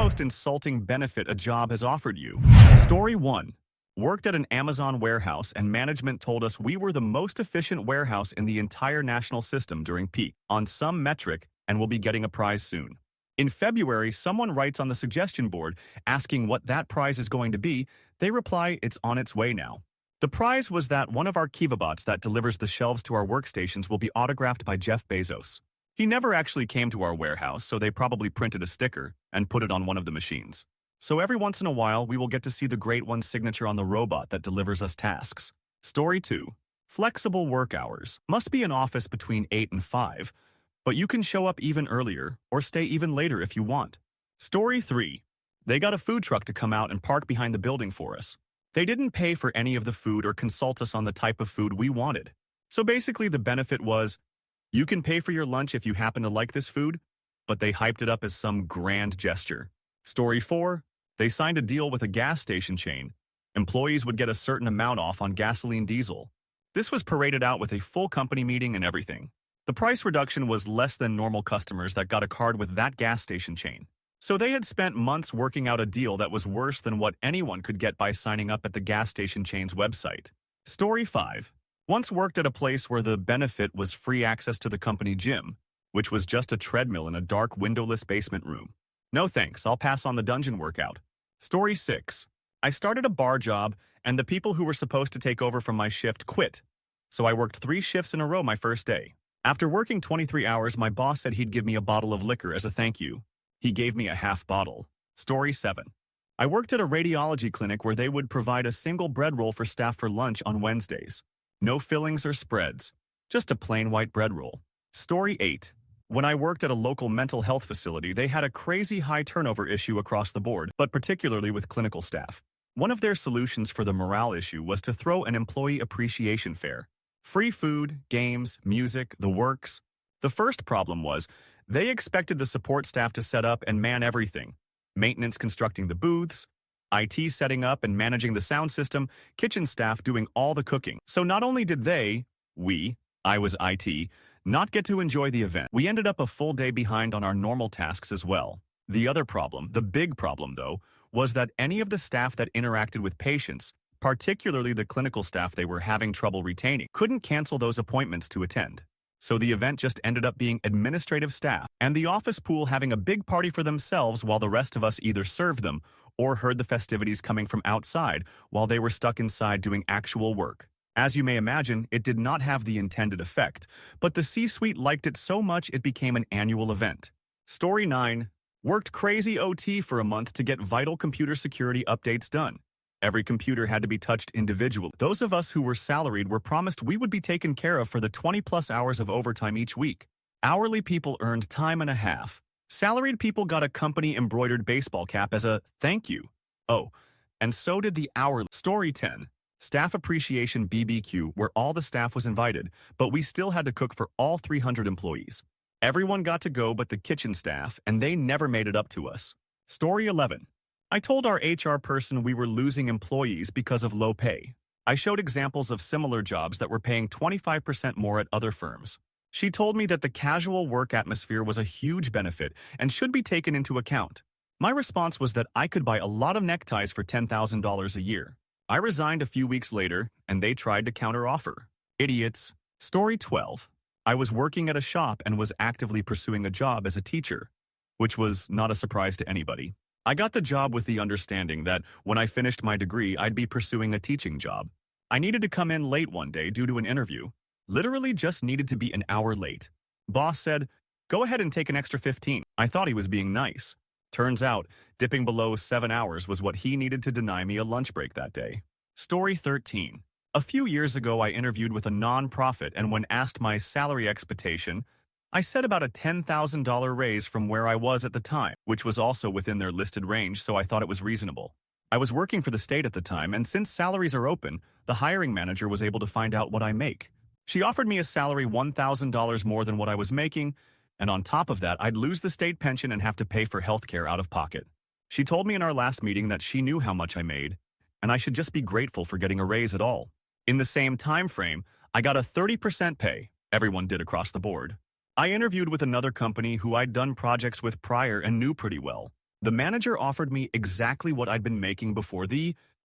most insulting benefit a job has offered you? Story 1. Worked at an Amazon warehouse and management told us we were the most efficient warehouse in the entire national system during peak on some metric and will be getting a prize soon. In February, someone writes on the suggestion board asking what that prize is going to be. They reply it's on its way now. The prize was that one of our Kiva bots that delivers the shelves to our workstations will be autographed by Jeff Bezos. He never actually came to our warehouse, so they probably printed a sticker and put it on one of the machines. So every once in a while, we will get to see the Great One's signature on the robot that delivers us tasks. Story 2. Flexible work hours. Must be in office between 8 and 5, but you can show up even earlier or stay even later if you want. Story 3. They got a food truck to come out and park behind the building for us. They didn't pay for any of the food or consult us on the type of food we wanted. So basically the benefit was, you can pay for your lunch if you happen to like this food, but they hyped it up as some grand gesture. Story 4. They signed a deal with a gas station chain. Employees would get a certain amount off on gasoline diesel. This was paraded out with a full company meeting and everything. The price reduction was less than normal customers that got a card with that gas station chain. So they had spent months working out a deal that was worse than what anyone could get by signing up at the gas station chain's website. Story 5. Once worked at a place where the benefit was free access to the company gym, which was just a treadmill in a dark windowless basement room. No thanks, I'll pass on the dungeon workout. Story 6. I started a bar job, and the people who were supposed to take over from my shift quit. So I worked 3 shifts in a row my first day. After working 23 hours, my boss said he'd give me a bottle of liquor as a thank you. He gave me a half bottle. Story 7. I worked at a radiology clinic where they would provide a single bread roll for staff for lunch on Wednesdays. No fillings or spreads, just a plain white bread roll. Story 8. When I worked at a local mental health facility, they had a crazy high turnover issue across the board, but particularly with clinical staff. One of their solutions for the morale issue was to throw an employee appreciation fair. Free food, games, music, the works. The first problem was, they expected the support staff to set up and man everything. Maintenance constructing the booths, IT setting up and managing the sound system, kitchen staff doing all the cooking. So not only did I was IT, not get to enjoy the event, we ended up a full day behind on our normal tasks as well. The other problem, the big problem though, was that any of the staff that interacted with patients, particularly the clinical staff they were having trouble retaining, couldn't cancel those appointments to attend. So the event just ended up being administrative staff and the office pool having a big party for themselves while the rest of us either served them or heard the festivities coming from outside while they were stuck inside doing actual work. As you may imagine, it did not have the intended effect, but the C-suite liked it so much it became an annual event. Story 9. Worked crazy OT for a month to get vital computer security updates done. Every computer had to be touched individually. Those of us who were salaried were promised we would be taken care of for the 20+ hours of overtime each week. Hourly people earned time and a half. Salaried people got a company-embroidered baseball cap as a thank you. Oh, and so did the hourly. Story 10. Staff Appreciation BBQ, where all the staff was invited, but we still had to cook for all 300 employees. Everyone got to go but the kitchen staff, and they never made it up to us. Story 11. I told our HR person we were losing employees because of low pay. I showed examples of similar jobs that were paying 25% more at other firms. She told me that the casual work atmosphere was a huge benefit and should be taken into account. My response was that I could buy a lot of neckties for $10,000 a year. I resigned a few weeks later, and they tried to counteroffer. Idiots. Story 12. I was working at a shop and was actively pursuing a job as a teacher, which was not a surprise to anybody. I got the job with the understanding that when I finished my degree, I'd be pursuing a teaching job. I needed to come in late one day due to an interview. Literally just needed to be an hour late. Boss said, "Go ahead and take an extra 15. I thought he was being nice. Turns out, dipping below 7 hours was what he needed to deny me a lunch break that day. Story 13. A few years ago, I interviewed with a non-profit, and when asked my salary expectation, I said about a $10,000 raise from where I was at the time, which was also within their listed range, so I thought it was reasonable. I was working for the state at the time, and since salaries are open, the hiring manager was able to find out what I make. She offered me a salary $1,000 more than what I was making, and on top of that, I'd lose the state pension and have to pay for healthcare out of pocket. She told me in our last meeting that she knew how much I made, and I should just be grateful for getting a raise at all. In the same time frame, I got a 30% pay. Everyone did across the board. I interviewed with another company who I'd done projects with prior and knew pretty well. The manager offered me exactly what I'd been making before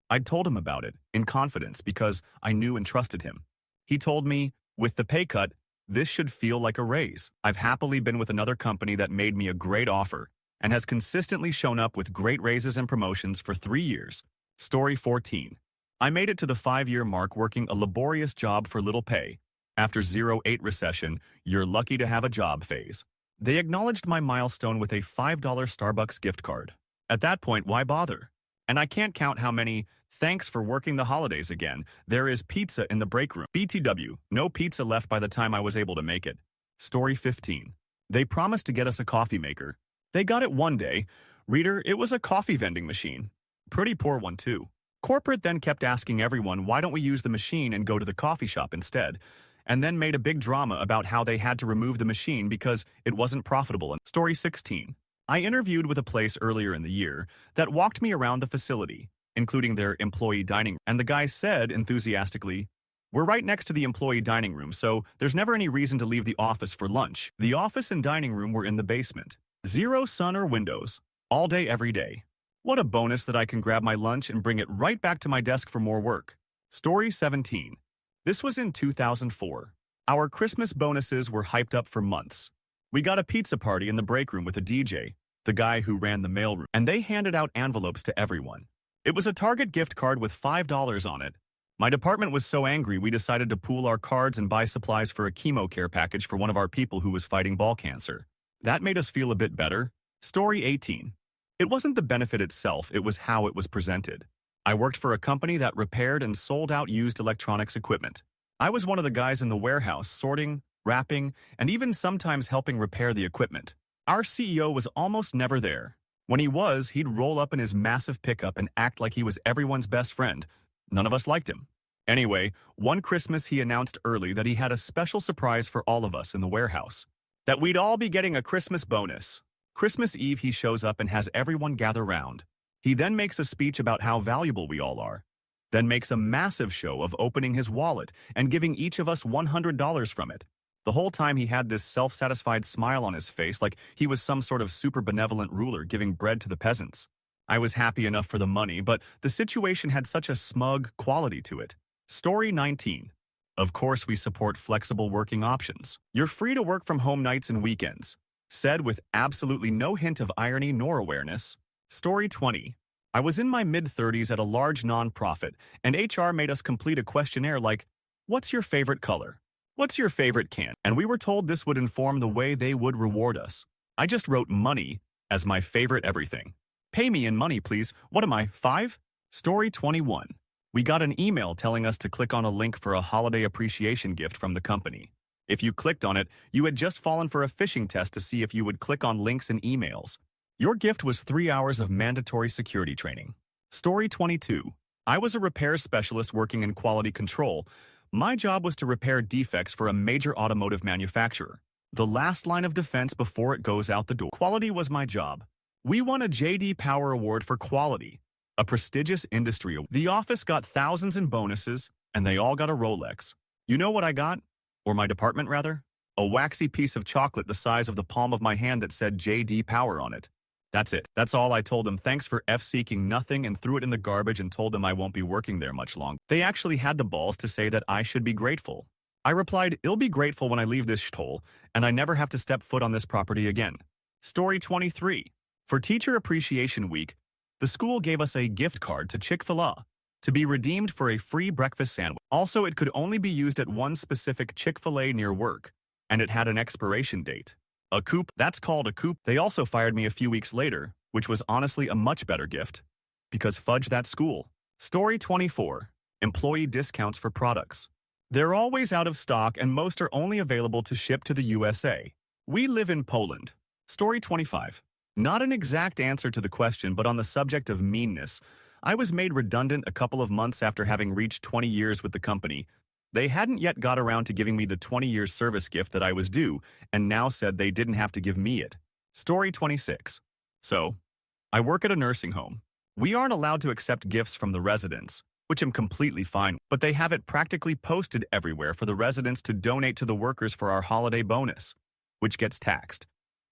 I'd told him about it, in confidence, because I knew and trusted him. He told me, with the pay cut, this should feel like a raise. I've happily been with another company that made me a great offer and has consistently shown up with great raises and promotions for 3 years. Story 14. I made it to the 5-year mark working a laborious job for little pay. After 08 recession, you're lucky to have a job phase. They acknowledged my milestone with a $5 Starbucks gift card. At that point, why bother? And I can't count how many "thanks for working the holidays again. There is pizza in the break room." BTW, no pizza left by the time I was able to make it. Story 15. They promised to get us a coffee maker. They got it one day. Reader, it was a coffee vending machine. Pretty poor one too. Corporate then kept asking everyone, why don't we use the machine and go to the coffee shop instead? And then made a big drama about how they had to remove the machine because it wasn't profitable. Story 16. I interviewed with a place earlier in the year that walked me around the facility, including their employee dining room, and the guy said enthusiastically, "We're right next to the employee dining room, so there's never any reason to leave the office for lunch." The office and dining room were in the basement. Zero sun or windows. All day, every day. What a bonus that I can grab my lunch and bring it right back to my desk for more work. Story 17. This was in 2004. Our Christmas bonuses were hyped up for months. We got a pizza party in the break room with a DJ, the guy who ran the mailroom, and they handed out envelopes to everyone. It was a Target gift card with $5 on it. My department was so angry we decided to pool our cards and buy supplies for a chemo care package for one of our people who was fighting ball cancer. That made us feel a bit better. Story 18. It wasn't the benefit itself, it was how it was presented. I worked for a company that repaired and sold out used electronics equipment. I was one of the guys in the warehouse sorting, wrapping, and even sometimes helping repair the equipment. Our CEO was almost never there. When he was, he'd roll up in his massive pickup and act like he was everyone's best friend. None of us liked him. Anyway, one Christmas he announced early that he had a special surprise for all of us in the warehouse. That we'd all be getting a Christmas bonus. Christmas Eve he shows up and has everyone gather round. He then makes a speech about how valuable we all are. Then makes a massive show of opening his wallet and giving each of us $100 from it. The whole time he had this self-satisfied smile on his face like he was some sort of super benevolent ruler giving bread to the peasants. I was happy enough for the money, but the situation had such a smug quality to it. Story 19. Of course we support flexible working options. You're free to work from home nights and weekends. Said with absolutely no hint of irony nor awareness. Story 20. I was in my mid-30s at a large non-profit, and HR made us complete a questionnaire like, "What's your favorite color? What's your favorite can?" And we were told this would inform the way they would reward us. I just wrote money as my favorite everything. Pay me in money, please. What am I, 5? Story 21. We got an email telling us to click on a link for a holiday appreciation gift from the company. If you clicked on it, you had just fallen for a phishing test to see if you would click on links in emails. Your gift was 3 hours of mandatory security training. Story 22. I was a repair specialist working in quality control. My job was to repair defects for a major automotive manufacturer. The last line of defense before it goes out the door. Quality was my job. We won a J.D. Power Award for quality, a prestigious industry award. The office got thousands in bonuses, and they all got a Rolex. You know what I got? Or my department, rather? A waxy piece of chocolate the size of the palm of my hand that said J.D. Power on it. That's it. That's all I told them. Thanks for seeking nothing, and threw it in the garbage and told them I won't be working there much longer. They actually had the balls to say that I should be grateful. I replied, "I'll be grateful when I leave this shithole, and I never have to step foot on this property again." Story 23. For Teacher Appreciation Week, the school gave us a gift card to Chick-fil-A to be redeemed for a free breakfast sandwich. Also, it could only be used at one specific Chick-fil-A near work, and it had an expiration date. A coup, that's called a coup. They also fired me a few weeks later, which was honestly a much better gift. Because fudge that school. Story 24. Employee discounts for products. They're always out of stock and most are only available to ship to the USA. We live in Poland. Story 25. Not an exact answer to the question, but on the subject of meanness, I was made redundant a couple of months after having reached 20 years with the company. They hadn't yet got around to giving me the 20-year service gift that I was due, and now said they didn't have to give me it. Story 26. So, I work at a nursing home. We aren't allowed to accept gifts from the residents, which I'm completely fine, but they have it practically posted everywhere for the residents to donate to the workers for our holiday bonus, which gets taxed.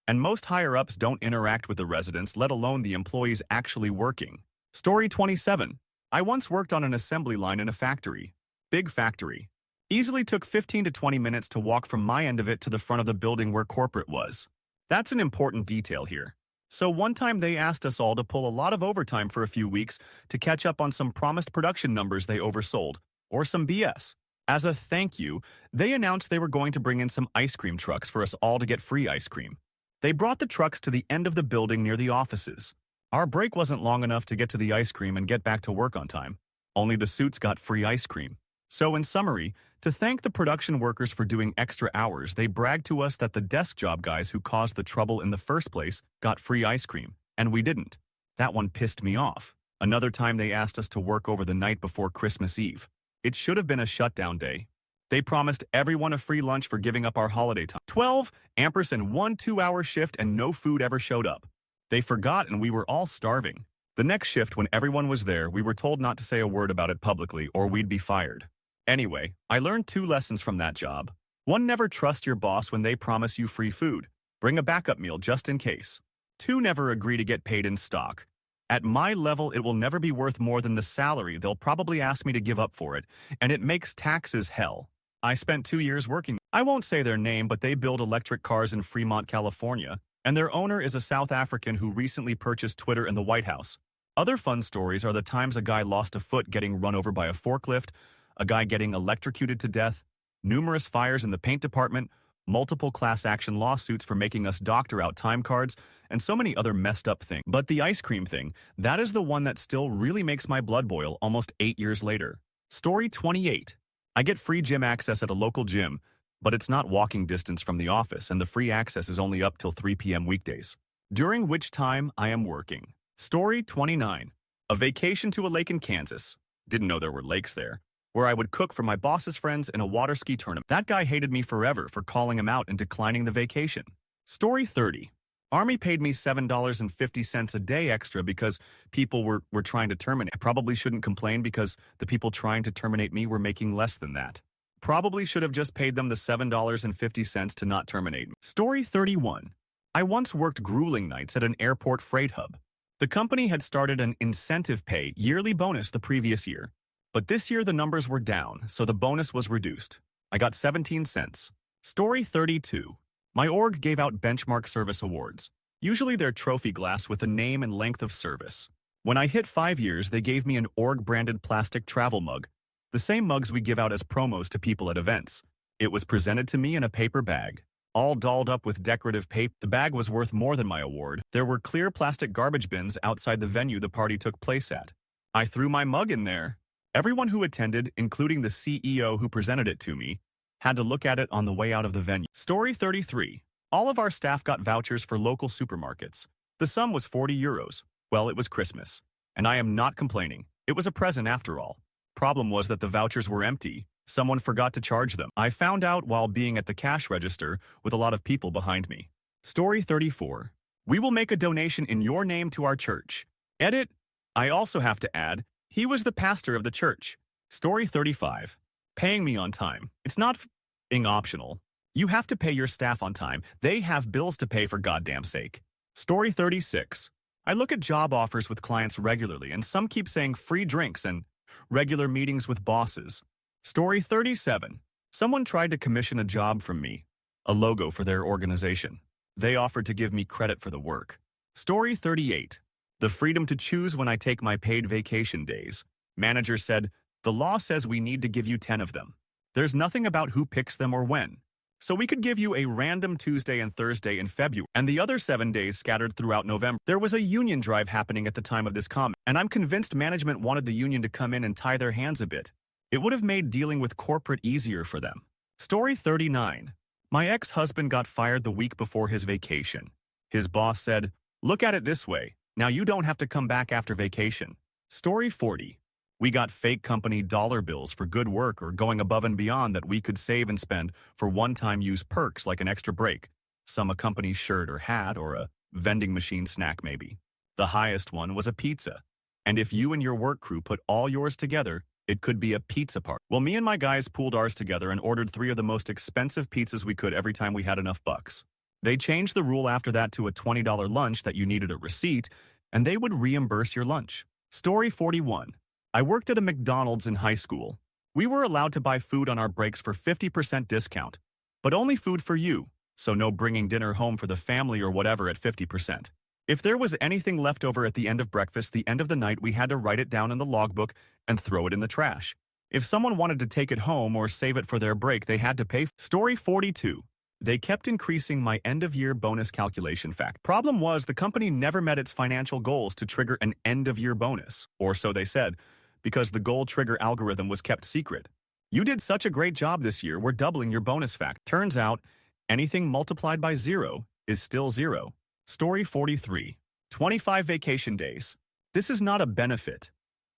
And most higher-ups don't interact with the residents, let alone the employees actually working. Story 27. I once worked on an assembly line in a factory. Big factory. Easily took 15 to 20 minutes to walk from my end of it to the front of the building where corporate was. That's an important detail here. So one time they asked us all to pull a lot of overtime for a few weeks to catch up on some promised production numbers they oversold, or some BS. As a thank you, they announced they were going to bring in some ice cream trucks for us all to get free ice cream. They brought the trucks to the end of the building near the offices. Our break wasn't long enough to get to the ice cream and get back to work on time. Only the suits got free ice cream. So in summary, to thank the production workers for doing extra hours, they bragged to us that the desk job guys who caused the trouble in the first place got free ice cream, and we didn't. That one pissed me off. Another time they asked us to work over the night before Christmas Eve. It should have been a shutdown day. They promised everyone a free lunch for giving up our holiday time. 12 ampersand 1 2-hour shift and no food ever showed up. They forgot and we were all starving. The next shift when everyone was there, we were told not to say a word about it publicly or we'd be fired. Anyway, I learned 2 lessons from that job. 1, never trust your boss when they promise you free food. Bring a backup meal just in case. 2, never agree to get paid in stock. At my level, it will never be worth more than the salary they'll probably ask me to give up for it, and it makes taxes hell. I spent 2 years working. I won't say their name, but they build electric cars in Fremont, California, and their owner is a South African who recently purchased Twitter and the White House. Other fun stories are the times a guy lost a foot getting run over by a forklift, a guy getting electrocuted to death, numerous fires in the paint department, multiple class action lawsuits for making us doctor out time cards, and so many other messed up things. But the ice cream thing, that is the one that still really makes my blood boil almost 8 years later. Story 28. I get free gym access at a local gym, but it's not walking distance from the office, and the free access is only up till 3 p.m. weekdays, during which time I am working. Story 29. A vacation to a lake in Kansas. Didn't know there were lakes there. Where I would cook for my boss's friends in a water ski tournament. That guy hated me forever for calling him out and declining the vacation. Story 30. Army paid me $7.50 a day extra because people were trying to terminate. I probably shouldn't complain because the people trying to terminate me were making less than that. Probably should have just paid them the $7.50 to not terminate me. Story 31. I once worked grueling nights at an airport freight hub. The company had started an incentive pay yearly bonus the previous year. But this year the numbers were down, so the bonus was reduced. I got 17 cents. Story 32. My org gave out benchmark service awards. Usually they're trophy glass with a name and length of service. When I hit 5 years, they gave me an org-branded plastic travel mug, the same mugs we give out as promos to people at events. It was presented to me in a paper bag, all dolled up with decorative paper. The bag was worth more than my award. There were clear plastic garbage bins outside the venue the party took place at. I threw my mug in there. Everyone who attended, including the CEO who presented it to me, had to look at it on the way out of the venue. Story 33. All of our staff got vouchers for local supermarkets. The sum was 40 euros. Well, it was Christmas. And I am not complaining. It was a present after all. Problem was that the vouchers were empty. Someone forgot to charge them. I found out while being at the cash register with a lot of people behind me. Story 34. We will make a donation in your name to our church. Edit. I also have to add, he was the pastor of the church. Story 35. Paying me on time. It's not being optional. You have to pay your staff on time. They have bills to pay for goddamn sake. Story 36. I look at job offers with clients regularly, and some keep saying free drinks and regular meetings with bosses. Story 37. Someone tried to commission a job from me, a logo for their organization. They offered to give me credit for the work. Story 38. The freedom to choose when I take my paid vacation days. Manager said, the law says we need to give you 10 of them. There's nothing about who picks them or when. So we could give you a random Tuesday and Thursday in February, and the other 7 days scattered throughout November. There was a union drive happening at the time of this comment, and I'm convinced management wanted the union to come in and tie their hands a bit. It would have made dealing with corporate easier for them. Story 39. My ex-husband got fired the week before his vacation. His boss said, look at it this way. Now you don't have to come back after vacation. Story 40. We got fake company dollar bills for good work or going above and beyond that we could save and spend for one-time use perks like an extra break, some a company shirt or hat or a vending machine snack maybe. The highest one was a pizza. And if you and your work crew put all yours together, it could be a pizza party. Well, me and my guys pooled ours together and ordered 3 of the most expensive pizzas we could every time we had enough bucks. They changed the rule after that to a $20 lunch that you needed a receipt, and they would reimburse your lunch. Story 41. I worked at a McDonald's in high school. We were allowed to buy food on our breaks for 50% discount, but only food for you, so no bringing dinner home for the family or whatever at 50%. If there was anything left over at the end of breakfast, the end of the night, we had to write it down in the logbook and throw it in the trash. If someone wanted to take it home or save it for their break, they had to pay. Story 42. They kept increasing my end-of-year bonus calculation fact. Problem was, the company never met its financial goals to trigger an end-of-year bonus, or so they said, because the goal trigger algorithm was kept secret. You did such a great job this year, we're doubling your bonus fact. Turns out, anything multiplied by 0 is still 0. Story 43. 25 vacation days. This is not a benefit.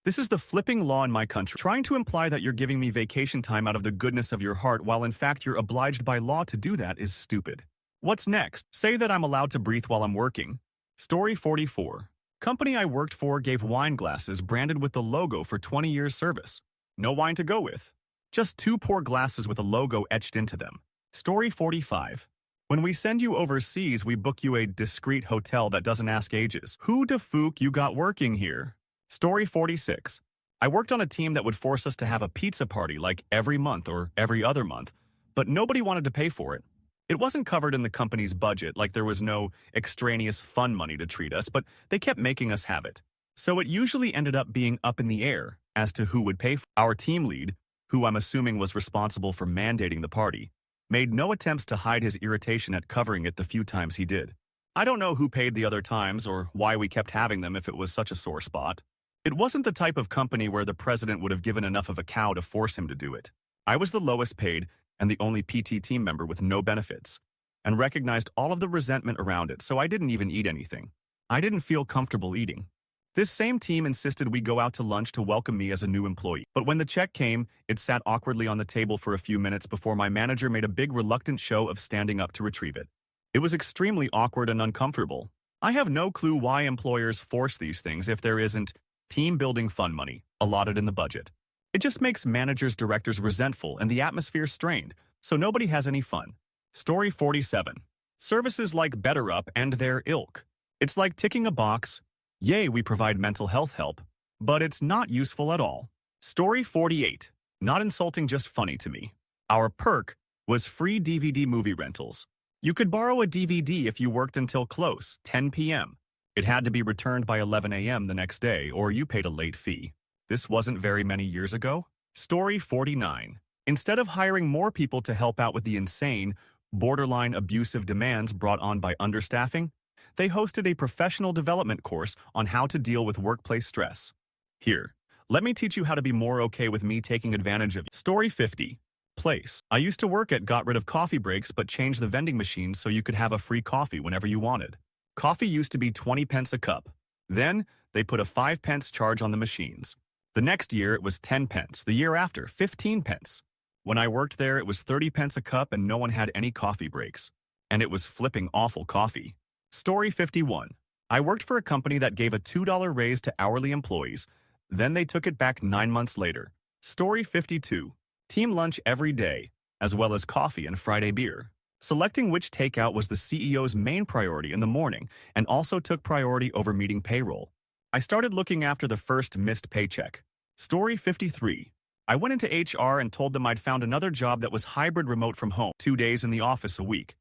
This is the flipping law in my country. Trying to imply that you're giving me vacation time out of the goodness of your heart while in fact you're obliged by law to do that is stupid. What's next? Say that I'm allowed to breathe while I'm working. Story 44. Company I worked for gave wine glasses branded with the logo for 20 years service. No wine to go with. Just 2 poor glasses with a logo etched into them. Story 45. When we send you overseas, we book you a discreet hotel that doesn't ask ages. Who the fook you got working here? Story 46. I worked on a team that would force us to have a pizza party like every month or every other month, but nobody wanted to pay for it. It wasn't covered in the company's budget, like there was no extraneous fun money to treat us, but they kept making us have it. So it usually ended up being up in the air as to who would pay for it. Our team lead, who I'm assuming was responsible for mandating the party, made no attempts to hide his irritation at covering it the few times he did. I don't know who paid the other times or why we kept having them if it was such a sore spot. It wasn't the type of company where the president would have given enough of a cow to force him to do it. I was the lowest paid and the only PT team member with no benefits, and recognized all of the resentment around it, so I didn't even eat anything. I didn't feel comfortable eating. This same team insisted we go out to lunch to welcome me as a new employee. But when the check came, it sat awkwardly on the table for a few minutes before my manager made a big reluctant show of standing up to retrieve it. It was extremely awkward and uncomfortable. I have no clue why employers force these things if there isn't team-building fund money allotted in the budget. It just makes managers, directors resentful and the atmosphere strained, so nobody has any fun. Story 47. Services like BetterUp and their ilk. It's like ticking a box. Yay, we provide mental health help, but it's not useful at all. Story 48. Not insulting, just funny to me. Our perk was free DVD movie rentals. You could borrow a DVD if you worked until close, 10 p.m. It had to be returned by 11 a.m. the next day, or you paid a late fee. This wasn't very many years ago. Story 49. Instead of hiring more people to help out with the insane, borderline abusive demands brought on by understaffing, they hosted a professional development course on how to deal with workplace stress. Here, let me teach you how to be more okay with me taking advantage of you. Story 50. Place. I used to work at got rid of coffee breaks but changed the vending machine so you could have a free coffee whenever you wanted. Coffee used to be 20 pence a cup. Then, they put a 5 pence charge on the machines. The next year, it was 10 pence. The year after, 15 pence. When I worked there, it was 30 pence a cup and no one had any coffee breaks. And it was flipping awful coffee. Story 51. I worked for a company that gave a $2 raise to hourly employees. Then they took it back 9 months later. Story 52. Team lunch every day, as well as coffee and Friday beer. Selecting which takeout was the CEO's main priority in the morning and also took priority over meeting payroll. I started looking after the first missed paycheck. Story 53. I went into HR and told them I'd found another job that was hybrid remote from home, 2 days in the office a week,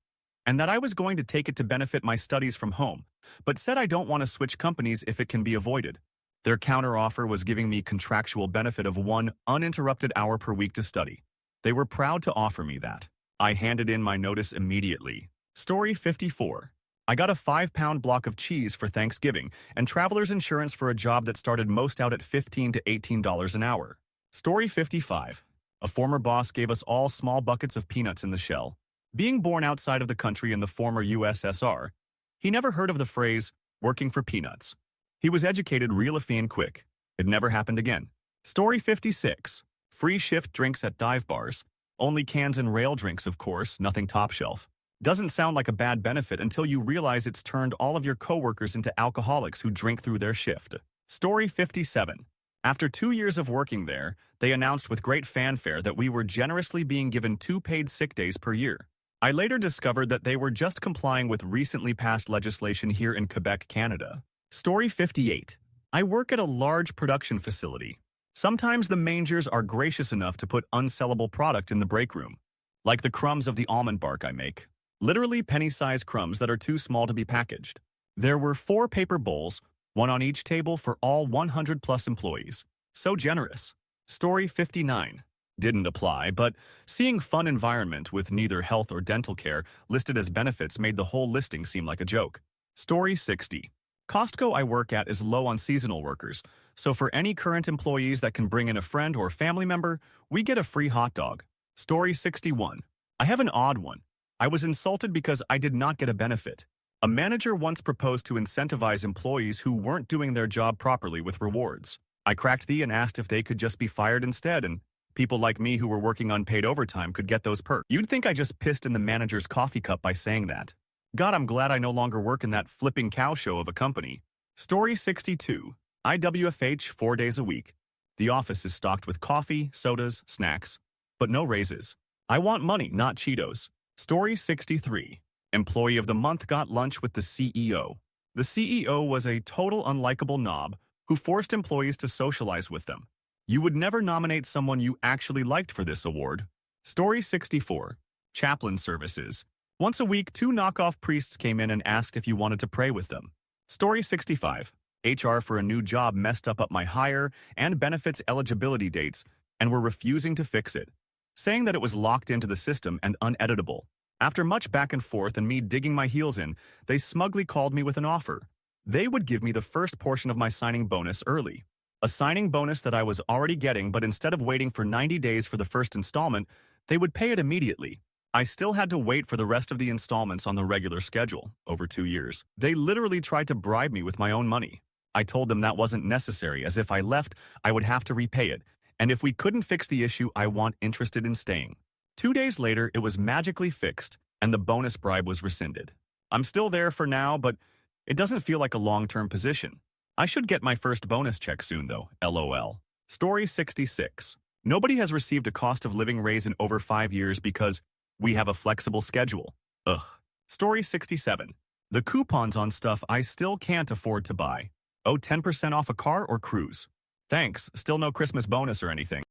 and that I was going to take it to benefit my studies from home, but said I don't want to switch companies if it can be avoided. Their counteroffer was giving me contractual benefit of 1 uninterrupted hour per week to study. They were proud to offer me that. I handed in my notice immediately. Story 54. I got a 5-pound block of cheese for Thanksgiving and traveler's insurance for a job that started most out at $15 to $18 an hour. Story 55. A former boss gave us all small buckets of peanuts in the shell. Being born outside of the country in the former USSR, he never heard of the phrase, working for peanuts. He was educated real and quick. It never happened again. Story 56. Free shift drinks at dive bars. Only cans and rail drinks, of course, nothing top shelf. Doesn't sound like a bad benefit until you realize it's turned all of your coworkers into alcoholics who drink through their shift. Story 57. After 2 years of working there, they announced with great fanfare that we were generously being given 2 paid sick days per year. I later discovered that they were just complying with recently passed legislation here in Quebec, Canada. Story 58. I work at a large production facility. Sometimes the mangers are gracious enough to put unsellable product in the break room, like the crumbs of the almond bark I make. Literally penny-sized crumbs that are too small to be packaged. There were 4 paper bowls, one on each table for all 100-plus employees. So generous. Story 59. Didn't apply, but seeing fun environment with neither health or dental care listed as benefits made the whole listing seem like a joke. Story 60. Costco I work at is low on seasonal workers, so for any current employees that can bring in a friend or family member, we get a free hot dog. Story 61. I have an odd one. I was insulted because I did not get a benefit. A manager once proposed to incentivize employees who weren't doing their job properly with rewards. I cracked the and asked if they could just be fired instead, and people like me who were working unpaid overtime could get those perks. You'd think I just pissed in the manager's coffee cup by saying that. God, I'm glad I no longer work in that flipping cow show of a company. Story 62. IWFH 4 days a week. The office is stocked with coffee, sodas, snacks, but no raises. I want money, not Cheetos. Story 63. Employee of the month got lunch with the CEO. The CEO was a total unlikable knob who forced employees to socialize with them. You would never nominate someone you actually liked for this award. Story 64. Chaplain services. Once a week, 2 knockoff priests came in and asked if you wanted to pray with them. Story 65. HR for a new job messed up my hire and benefits eligibility dates and were refusing to fix it, saying that it was locked into the system and uneditable. After much back and forth and me digging my heels in, they smugly called me with an offer. They would give me the first portion of my signing bonus early. A signing bonus that I was already getting, but instead of waiting for 90 days for the first installment, they would pay it immediately. I still had to wait for the rest of the installments on the regular schedule, over 2 years. They literally tried to bribe me with my own money. I told them that wasn't necessary, as if I left, I would have to repay it, and if we couldn't fix the issue, I wasn't interested in staying. 2 days later, it was magically fixed, and the bonus bribe was rescinded. I'm still there for now, but it doesn't feel like a long-term position. I should get my first bonus check soon, though, LOL. Story 66. Nobody has received a cost of living raise in over 5 years because we have a flexible schedule. Ugh. Story 67. The coupons on stuff I still can't afford to buy. Oh, 10% off a car or cruise. Thanks, still no Christmas bonus or anything.